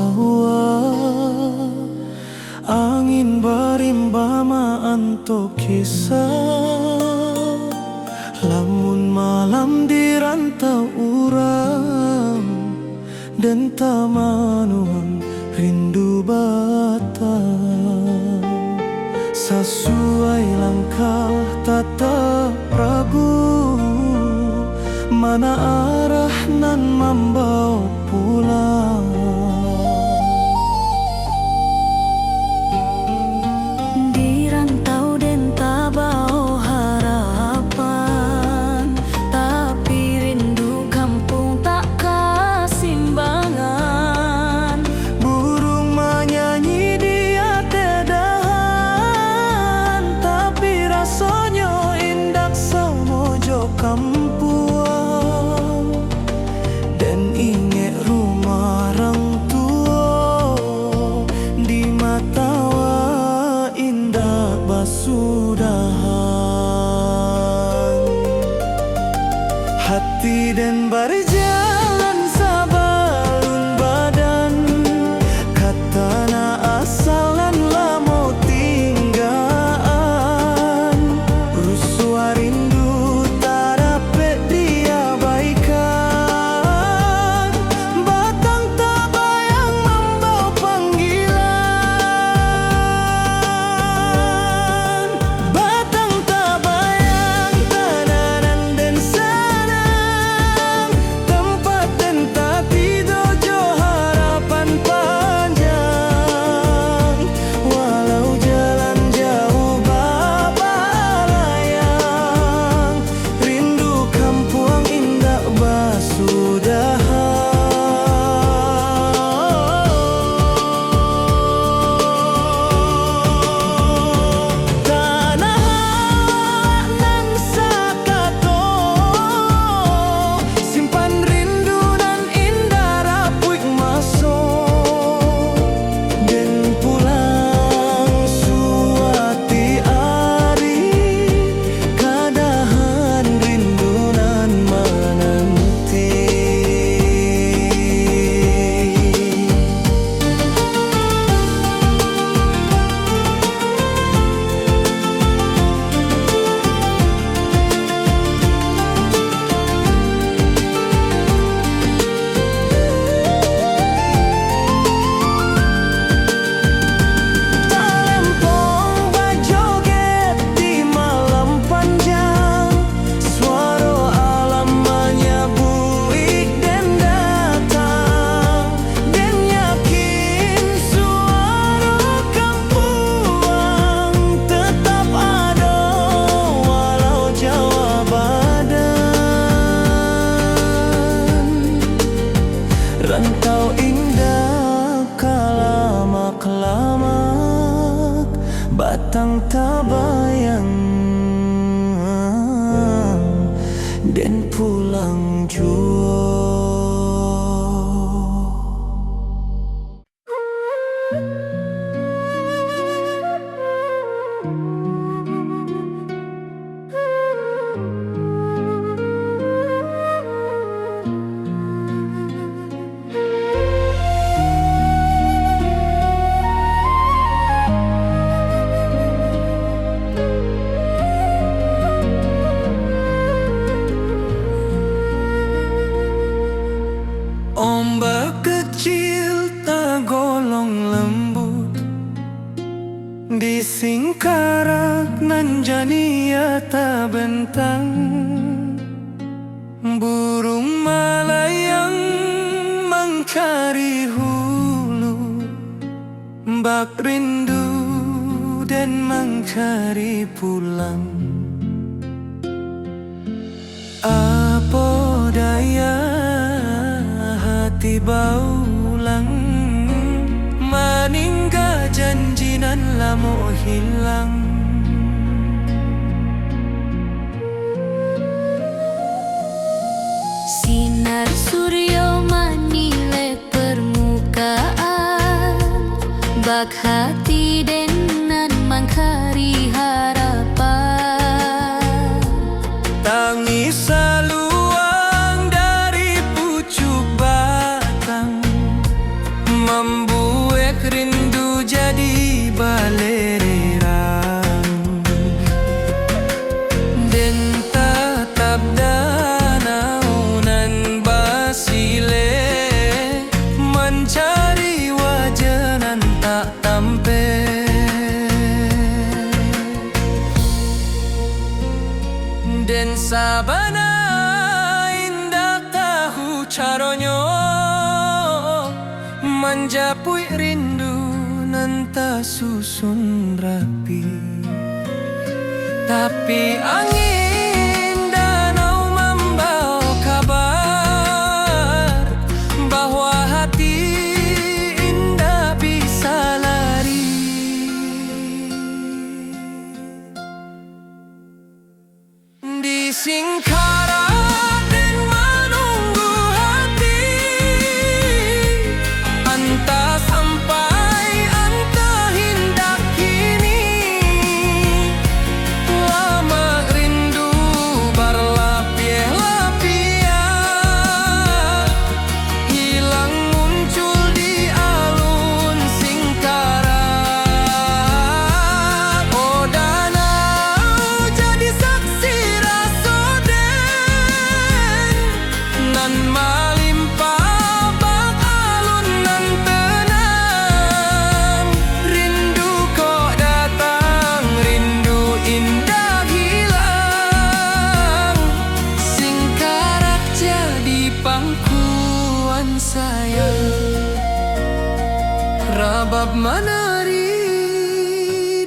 tawa, angin berimbama anto kisah. Lamun malam di rantau urang dan tamanuang rindu batang. Sesuai langkah tatap ragu, mana arah nan membawa pulang. Di rantau den tabao harapan, tapi rindu kampung tak kasimbangan. Burung menyanyi di atedahan, tapi rasanya indah semojo kampuang. Dan ingat rumah orang tua, di mata indah basudahan. Hati dan berjalan sabalun badan, katana asal dan lamo tinggaan. Rusua rindu tak dapat diabaikan, batang tak bayang membawa panggilan. Batang tak bayang tananan dan sanang, tempat dan tapi dojo harapan panjang. Walau jalan jauh babalayang, rindu kampung indah basudahan. Tanah nan sakato, simpan rindu dan indah rapuik masuk. Dan pulang suati ari, kadahan rindu nan menanti. Talempong bajoget di malam panjang, suara alam menyabui dan datang. Dan yakin suara kampuang tetap ada, walau jauh badan. Rantau indah kalamak-lamak, batang tabayang dan pulang jua. Ombak kecil tak golong lembut, di singkarak nan jania tak bentang. Burung malayang mencari hulu, bak rindu dan mencari pulang. Apa daya hati baulang, meninggal janji nan lamo hilang. Sinar surya manilai permukaan, bak hati denan mangkari harapan. Tangis saluang dari pucuk batang, membuat rindu jadi balererang. Den tatap danau nan basile, mencari wajah nan tak tampe. Den sabana indah tahu caronyo, menjapui rindu nan tak susun rapi. Tapi angin danau membawa kabar bahwa hati indah bisa lari. Di Singkara dan menunggu hati, entah sampai entah hendak kini. Lama rindu berlapis-lapis, hilang muncul di alun Singkara. Oh danau jadi saksi rasoden nan malimpah bak alun nan tenang. Rindu kok datang, rindu indah hilang. Singkarak jadi pangkuan sayang, rabab menari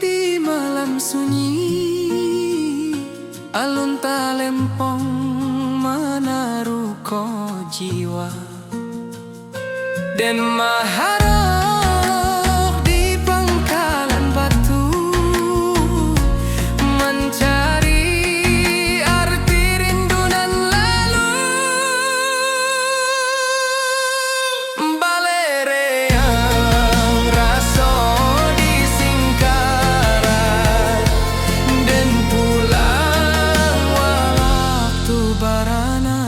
di malam sunyi. Alun talempong menaruh ko jiwa, dan maharok di pangkalan batu, mencari arti rindu nan lalu. Balereyang raso di Singkara, dan pulang waktu barana.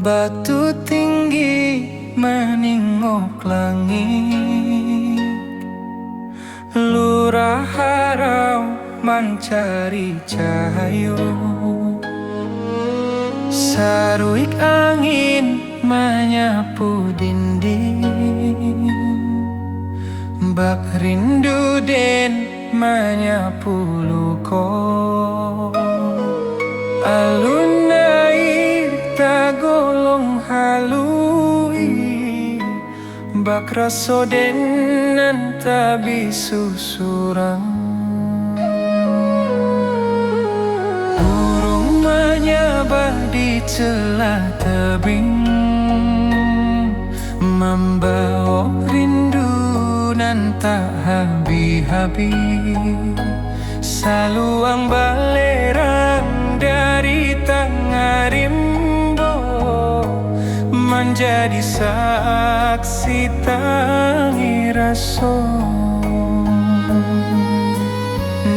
Batu tinggi meningok langit, lurah harau mencari cahayu. Saruik angin menyapu dinding, bak rindu den menyapu luko. Alun air tagolong halui, bak raso den nan tabi susurang. Burung menyabah di celah tebing, membawa rindu nan tak habis-habis. Saluang balerang dari tengah rimbo, menjadi saksi tangi raso.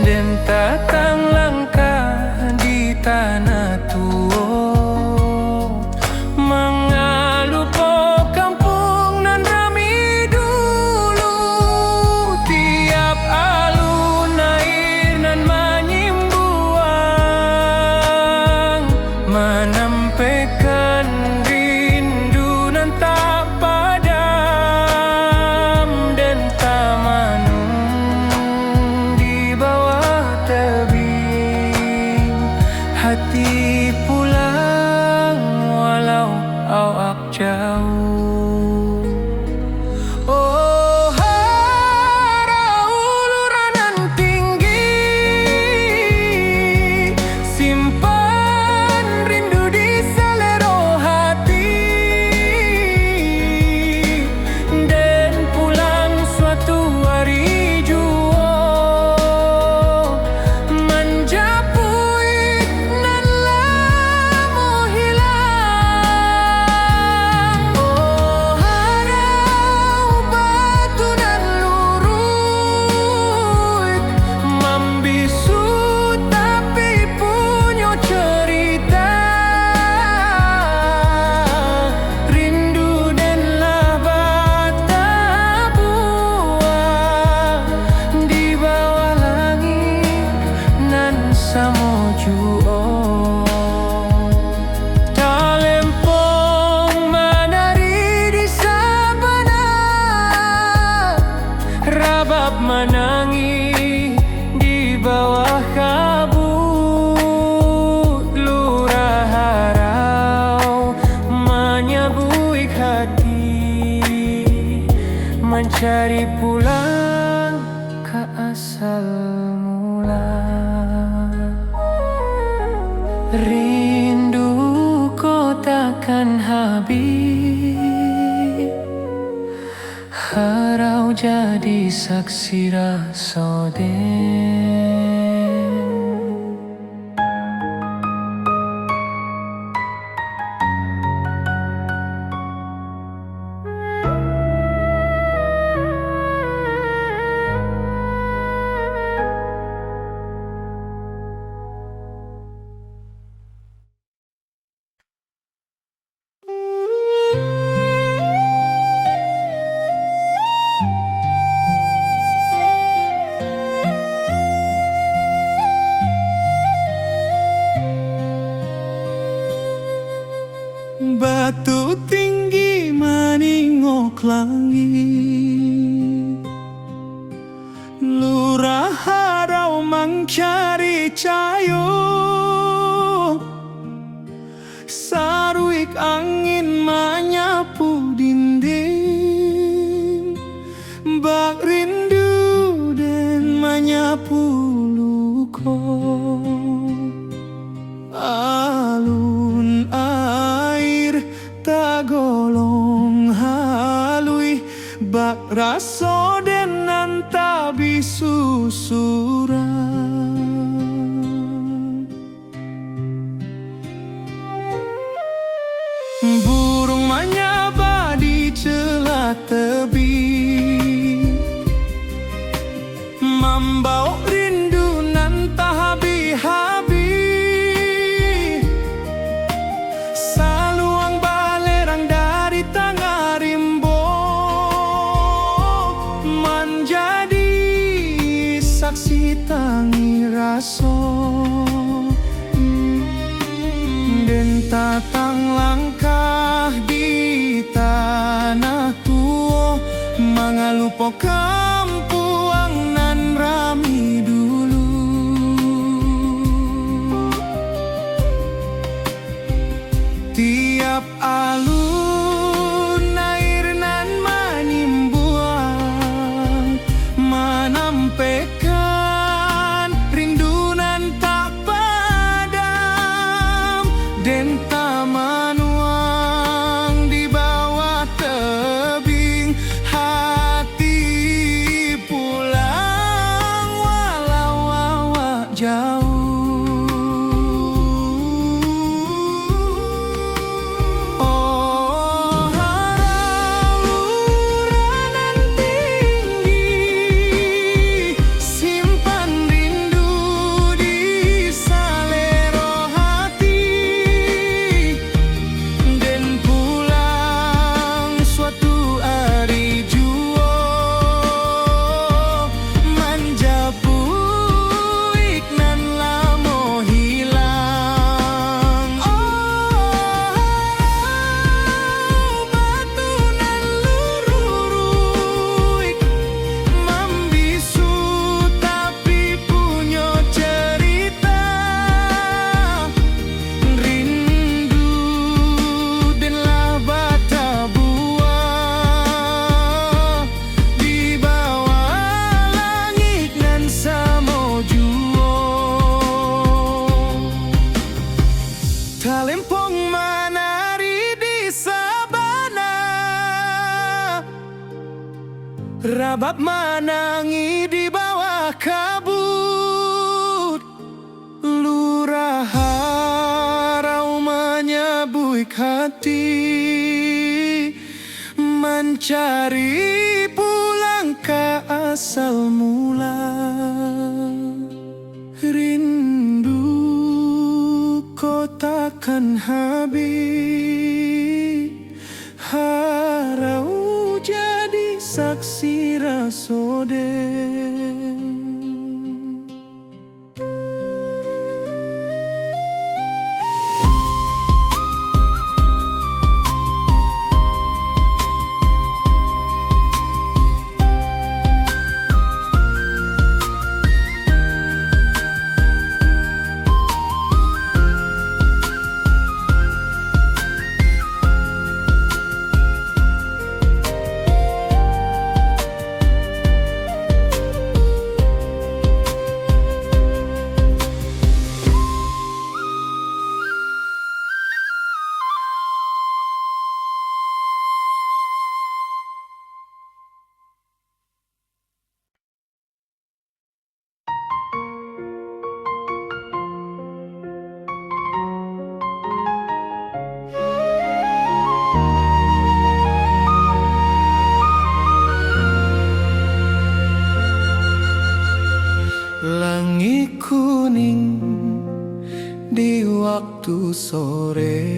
Dan tatang langkah di tanah tua, mengalu po kampung nan rami dulu. Tiap alun air nan menyimbuang, menampaikan rindu nan tak padam. Dan taman di bawah tebing, hati pulang walau awak jauh. Oh harau luranan tinggi, simpan mencari pulang ke asal mula. Rindu kau takkan habis, harau jadi saksi rasa den. Batu tinggi meningok langit, lurah harau mencari cayo, saruik angin menyapu dinding, bak rindu dan menyapu luko. Alun air tagolong halui, bak raso denan tabi susuran. Burung menyaba di celah tebing, membawa rindu nan tak habis-habis. Saluang balerang dari tangga rimbo, menjadi saksi tangi raso. Dan tatang langkah di tanah tua, mengalupo kampuang nan rami dulu. Tiap alun air nan menimbuang, menampaikan rindu nan tak padam. Den tamanuang di bawah tebing, hati pulang walau awak jauh. Oh harau uranan tinggi, simpan rindu di salero hati. Den pulang suatu hari jua, menjapu iknan lamo hilang. Oh batu nan lururuik, membisu tapi punya cerita. Rindu denlah bata buah, di bawah langit nan samo jua. Talempong menari di sabana, rabab menangi di bawah kabut. Lurah harau menyabuik hati, mencari pulang ke asal mula. Rindu kau takkan habis, harau jadi saksi rasoden. di waktu sore,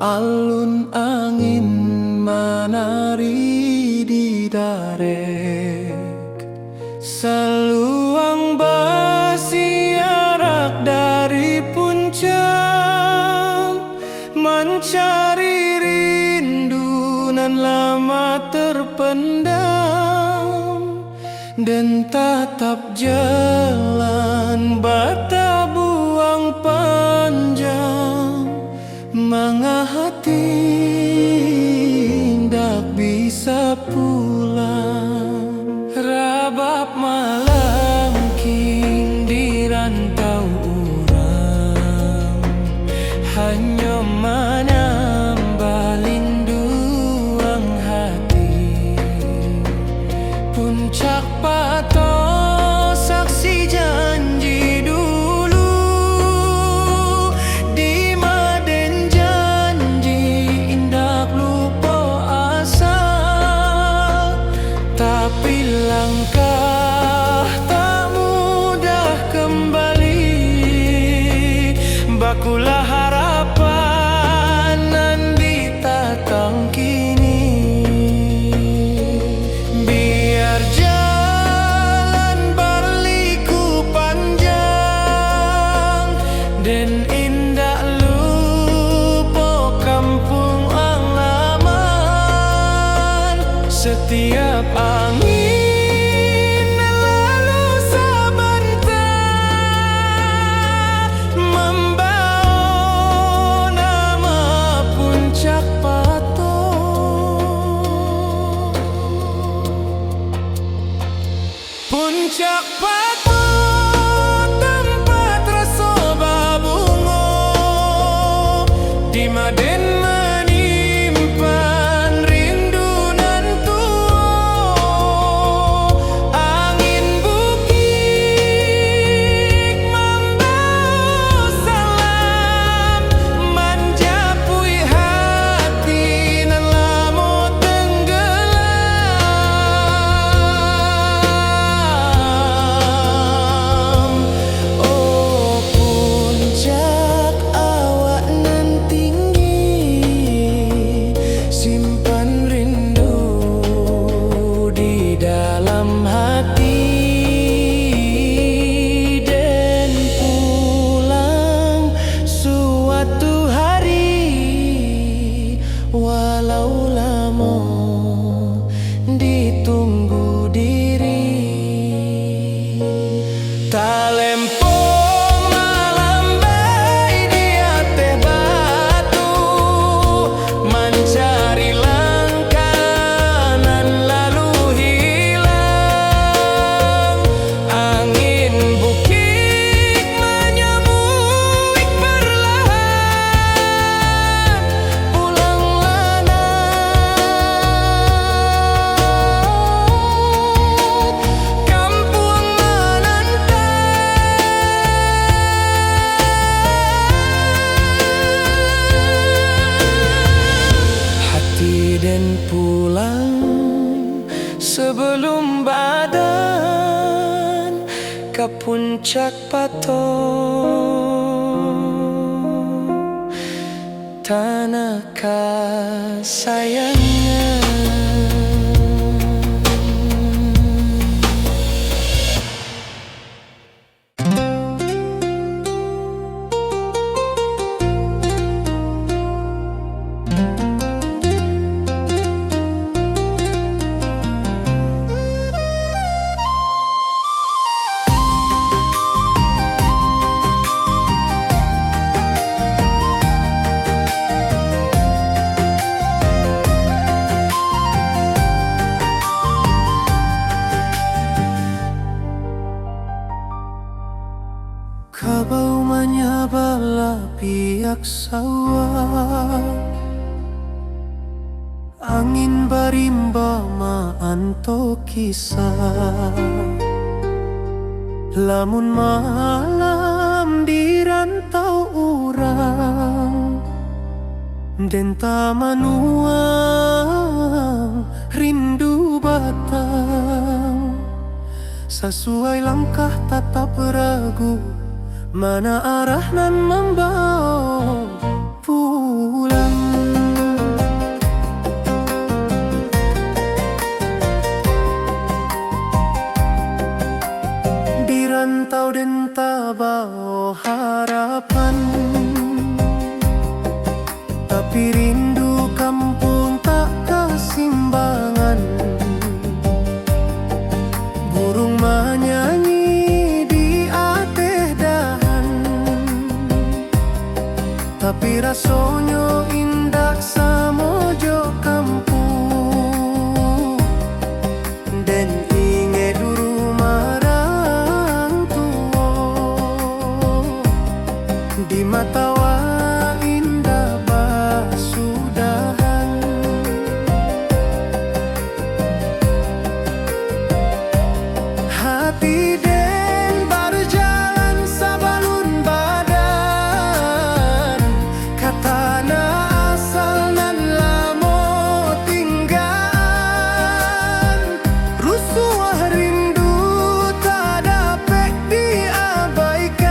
alun angin menari di darek, seluang bersiarak dari puncak, mencari rindu nan lama terpendam, dan tatap jalan bata buang panjang, mengahati ndak bisa pulang. Rabab malam king di rantau urang, hanya menambah linduang hati. Puncak pato saksi janji dulu, di maden janji indak lupa asal. Tapi langkah tak mudah kembali, bakulah harapan nan ditatang kini. Biar jalan berliku panjang, dan indah lupa kampung halaman. Setiap angin lalu sebentar, membawa nama puncak pato. Puncak pato tempat rasa babungo, di maden menyimpan rindu nan tua. Angin bukit membawa salam, menjapui hati nan lamo tenggelam. Oh puncak awak nan tinggi, simpan rindu di dalam hati, dan pulang suatu hari, walau lama ditunggu diri. Talempo malam bayi di atas batu, mencari langkah nan lalu hilang. Angin bukit menyambut perlahan, pulanglah nak, kampung menanti. Hati dan pulang sebelum badan ke puncak pato, tanah kesayangan. Kabau menyabala pihak sawah, angin barimba maanto kisah. Lamun malam di rantau urang, den tamanuang rindu batang. Sesuai langkah tatap ragu, mana arah nan membawa pulang. Di rantau dan tak bawa harapan, tapi rindu kampung tak kesimbangan. Burung menyanyi di atas dahan, tapi rasanya indah samojo kampung. Dan ingat dulu marang tua, di mata indah basudahan. Hati den berjalan sabalun badan, katana asal nan lamo tinggal. Rusuh rindu tak dapat diabaikan,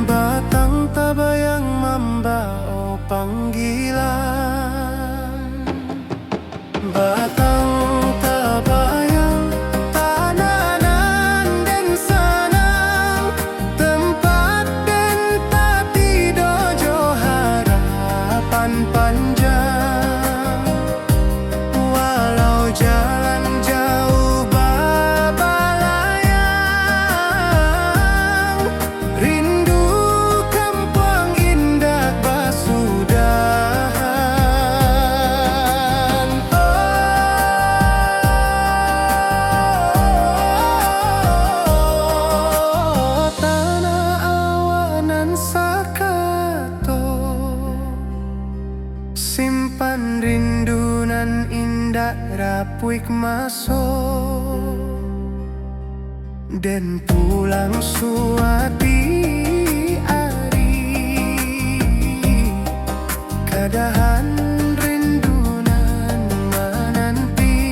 batang tabayang membawa panggilan. Batang tabayang tananan dan sanang, tempat dan tati dojo harapan panjang. Walau jalan jauh babalayang, rindu kampung indah basudahan. Oh, tanah awanan sakato, simpan rindu nan indah rapuik masuk, dan pulang suati ari, kadahan rindu nan menanti.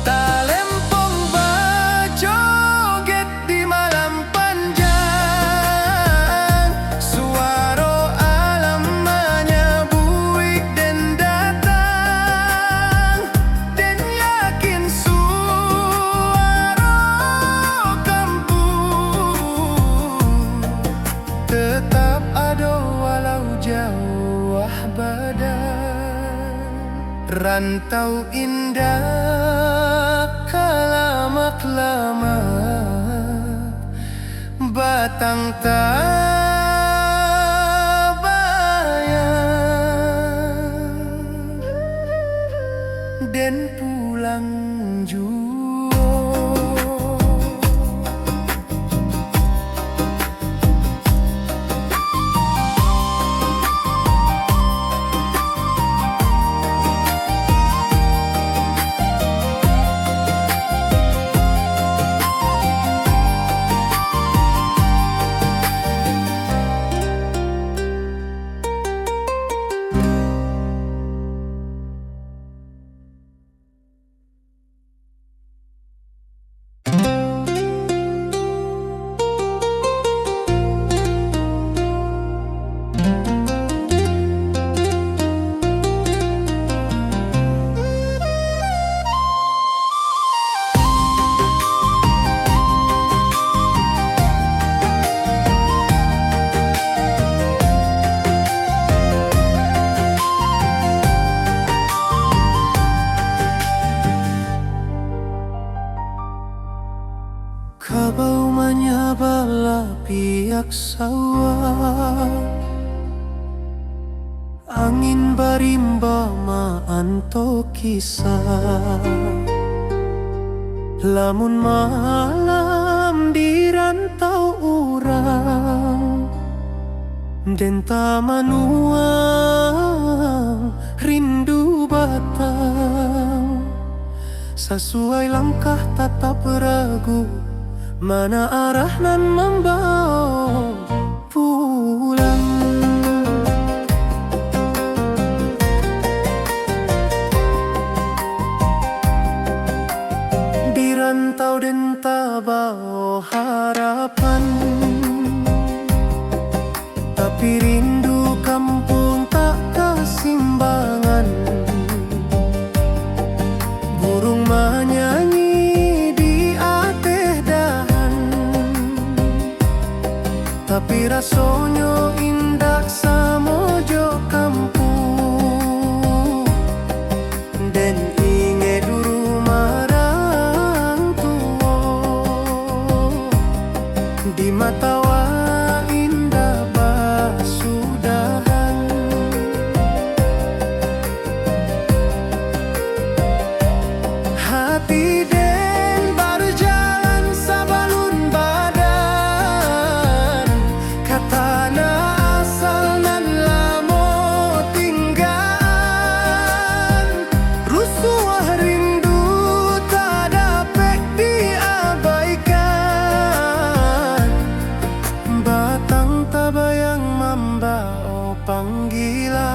Talempong berjoget di malam panjang, suara alam menyebuik dan datang, dan yakin suara kampung tetap ada walau jauh badan. Rantau indah kelamak-lamak, batang tabayang, dan pulang jua. Kabau menyabala pihak sawah, angin barimba maanto kisah. Lamun malam di rantau urang, den tamanuang rindu batang. Sesuai langkah tatap ragu, mana arah nan membawa pulang. rantau dan tak bawa harapan, tapi rindu kampung tak kesimbangan. Burung menyanyi di atas dahan, tapi rasanya indah samojo kampung. Dan ingat dulu marang tua, di mata wa indah basudahan. Hati den berjalan sabalun badan, katana asal nan lamo tinggal. Rusuh rindu tak dapat diabaikan, batang tabayang membao panggilan.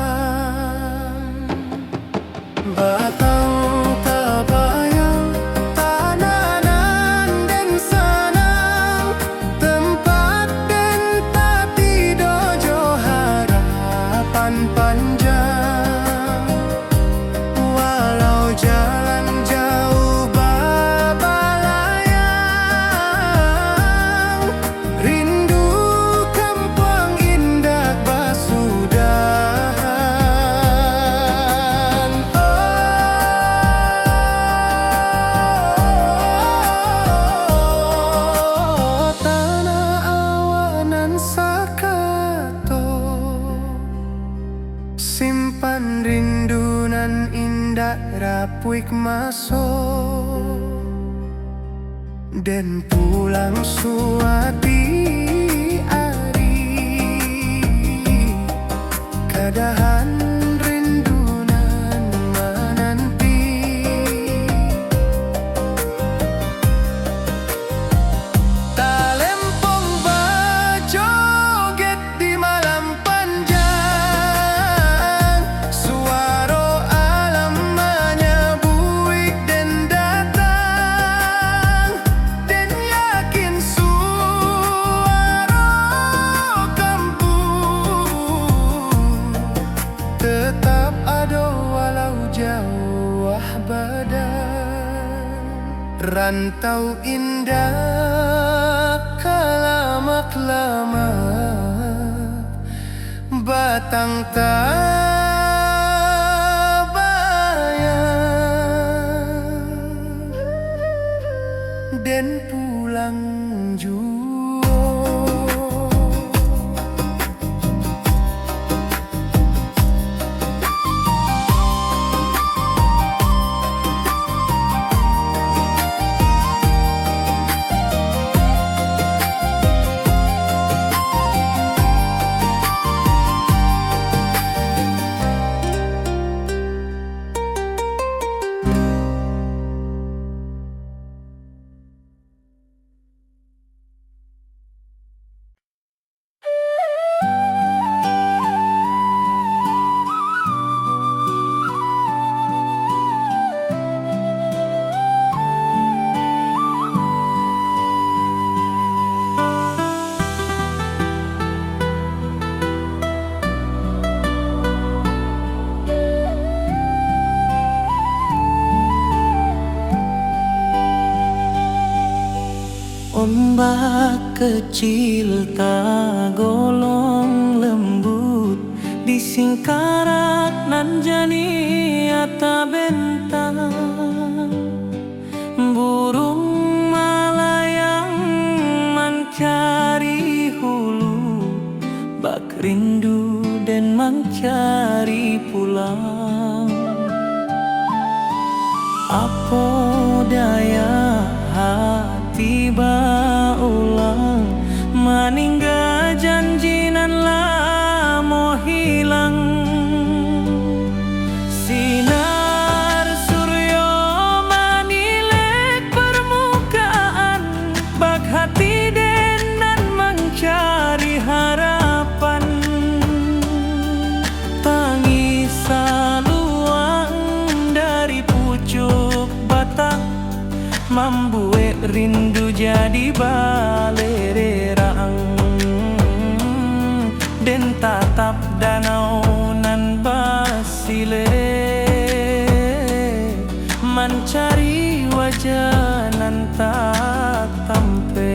Batang tabayang tananan dan sanang, tempat dan tati dojo harapan panjang. Walau jalan jauh babalayang, rindu kampung indah basudahan. Oh, tanah awanan sakato, simpan rindu nan indah rapuik masuk, dan pulang suati ari, kadahan rindu nan menanti. Talempong berjoget di malam panjang, suara alam menyebuik dan datang, dan yakin suara kampung tetap ada walau jauh badan. Rantau indah kelamak-lamak, batang tabayang, dan pulang jua. Ombak kecil tak golong lembut, di singkarak nan jani ata bentang. Burung malayang mencari hulu, bak rindu dan mencari pulang. Apa daya hati baulang, meninggal janji nan lamo hilang. Sinar suryo manilek membuat rindu jadi balererang. Den tatap danau nan basile, mencari wajah nan tak tampe.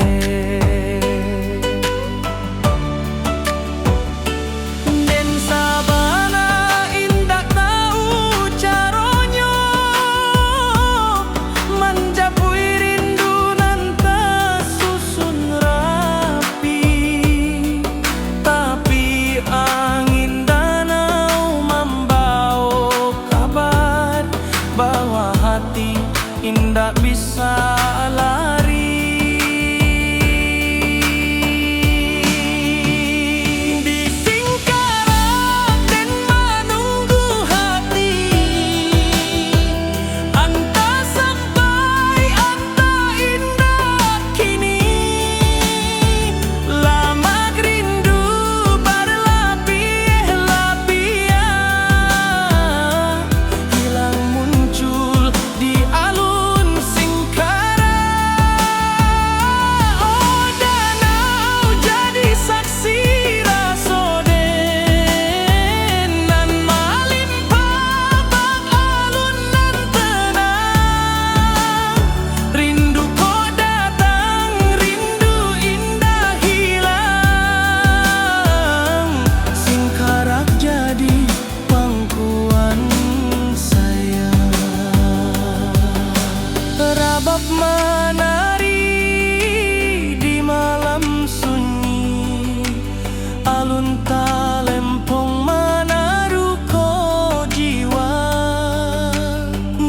Den sabana indak tahu caronyo menjapui rindu nan tersusun rapi. Tapi angin danau membawa kabar bahwa hati indak bisa lari. Di Singkarak dan menunggu hati, entah sampai entah indah kini. Lama rindu berlapis-lapis, hilang muncul di alun Singkarak. Oh, danau jadi saksi rasoden nan melimpah bak alun nan tenang. Rindu kau datang, rindu indah hilang. Singkarak jadi pangkuan saya. Rabab menari di malam sunyi, alun talempong menaruh ko jiwa.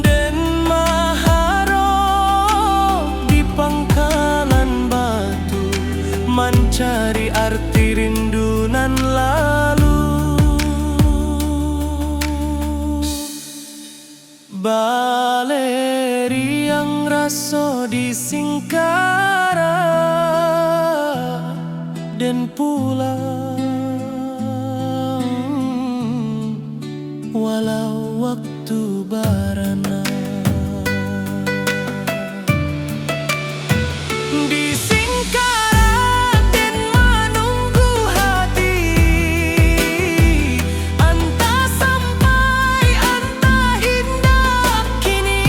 Dan maharok di pangkalan batu, mencari arti rindu nan lalu. Baleri yang raso di Singkarak dan pulang walau waktu barana. Di Singkarak dan menunggu hati, entah sampai entah indah kini.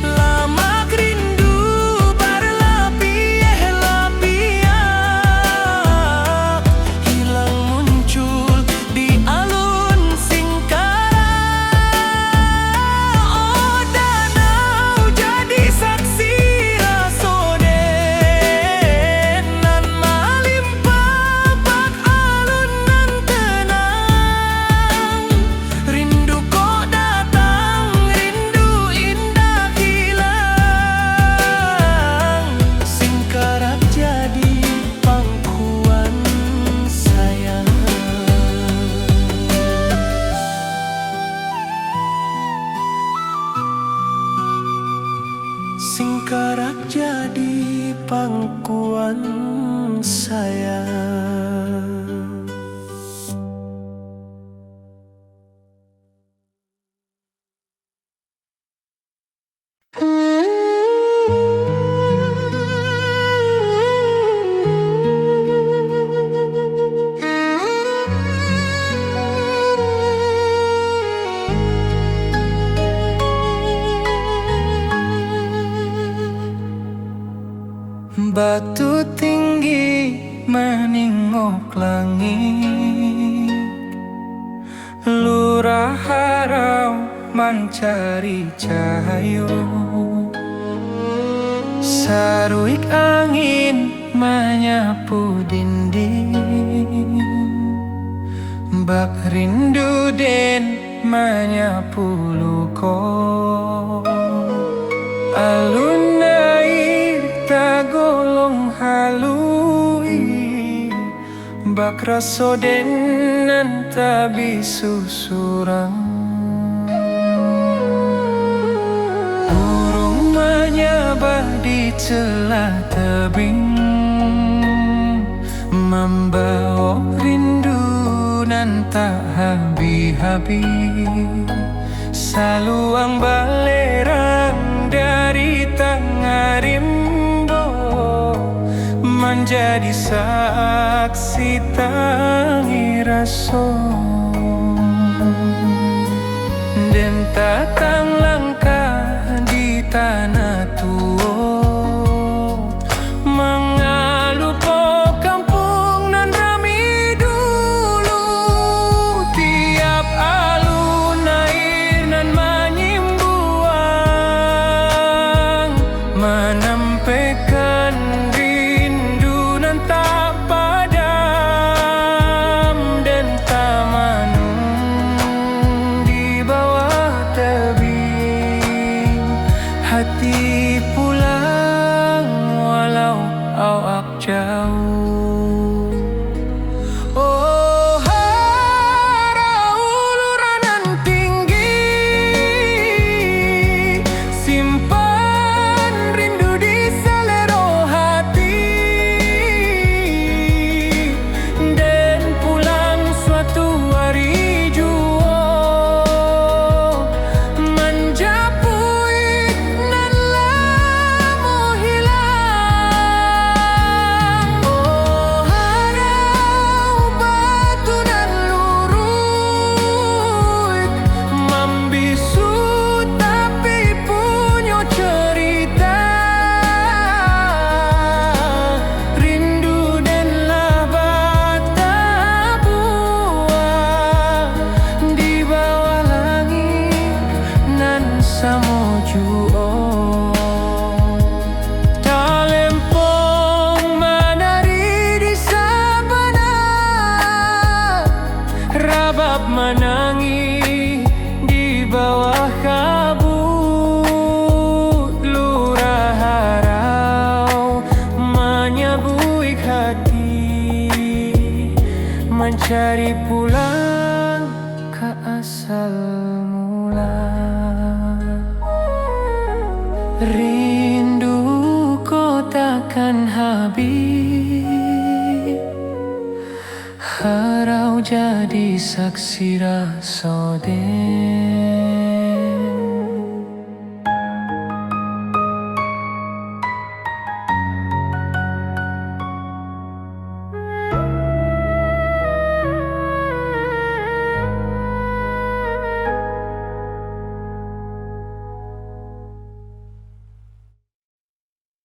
Lama rindu berlapis-lapis, hilang muncul di alun Singkarak. Oh, danau jadi saksi rasoden nan melimpah bak alun nan tenang. Rindu kau datang, rindu indah hilang. Singkarak jadi pangkuan saya. Singkarak jadi pangkuan saya. Batu tinggi meningok langit, lurah harau mencari cahayu. Saruik angin menyapu dinding, bak rindu den menyapu luko. Alun air tagolong halui, bak rasoden nan tabi susurang. Burung menyabah di celah tebing, membawa rindu nan tak habis-habis. Saluang balerang dari menjadi saksi tangi raso dan tatang langkah di tanah tua mengalu po kampung nan rami dulu tiap alun air nan menyimbuang menampaikan rindu nan tak padam dan tak manung di bawah tebing hati pulang walau awak jauh. Oh harau uluran tinggi simpan rindu di selero hati dan pulang suatu hari jua menjapui nan lamo hilang. Oh harau batu nan lurut membisu tapi punya cerita rindu dan bata buah di bawah langit nan samojuo talempong menari di sabana rabab menangi di bawah kabut lurah harau menyabuik hati mencari pulang ke asal mula. Rindu ko takkan habis harau jadi saksi rasa